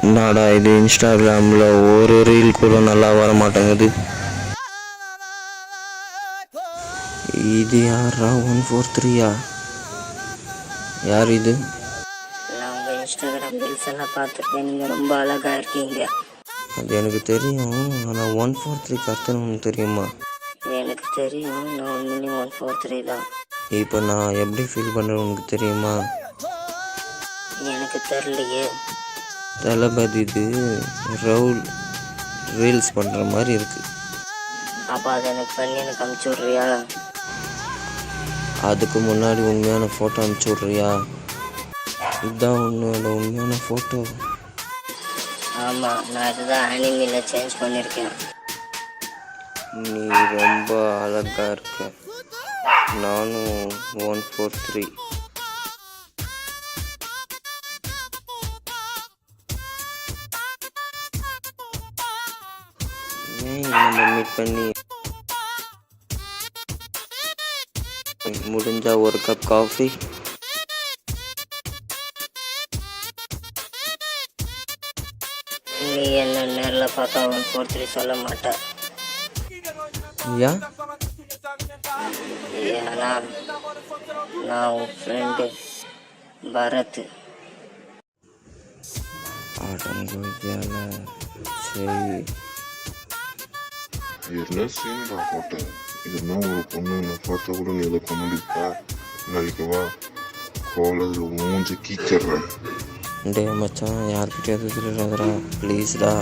என்னடா இது, இன்ஸ்டாகிராமில் ஒரு ரீல் கூட நல்லா வர மாட்டேங்குது. இது யாரா 143யா? யார் இது? நான் உங்கள் இன்ஸ்டாகிராம் ரீல்ஸ் எல்லாம் பார்த்துருக்கேன். நீங்கள் ரொம்ப அழகாக இருக்கீங்க. அது எனக்கு தெரியும். ஆனால் 143 கத்தணும்னு தெரியுமா? எனக்கு தெரியும். நான் உண்மையிலேயே 143 தான். இப்போ நான் எப்படி ஃபீல் பண்ணுறேன் உனக்கு தெரியுமா? எனக்கு தெரியலையே. தளபதி இது ரவுல் ரீல்ஸ் பண்ணுற மாதிரி இருக்குது. அப்போ அதை எனக்கு பண்ணி எனக்கு அமுச்சு விட்றியா? அதுக்கு முன்னாடி உண்மையான ஃபோட்டோ அனுப்பிச்சி விட்றியா? இதுதான் உன்னோட உண்மையான ஃபோட்டோ? ஆமாம், நான் இதுதான் அனிமியில் சேஞ்ச் பண்ணியிருக்கேன். நீ ரொம்ப அழகாக இருக்க. நானும் 143. ஏன் நம்ம மீட் பண்ணி முடிஞ்சா ஒரு கப் காஃபி? நீ என்ன நேரில் பார்த்தா 143 சொல்ல மாட்டேன். ஏன்? ஏன்னா நான் உன் ஃப்ரெண்டு பரத். ஆட்டங்குதியால சரி. என்ன சீன்டா போட்ட? இதுனா ஒரு பொண்ணு பார்த்தா கூட நீ இதை பண்ணிருப்பா. நாளைக்கு வா காலேஜில் மூஞ்சி கீச்சிடுறேன். டே மச்சான், யார்கிட்டயாவது திருடாதடா ப்ளீஸ்டா.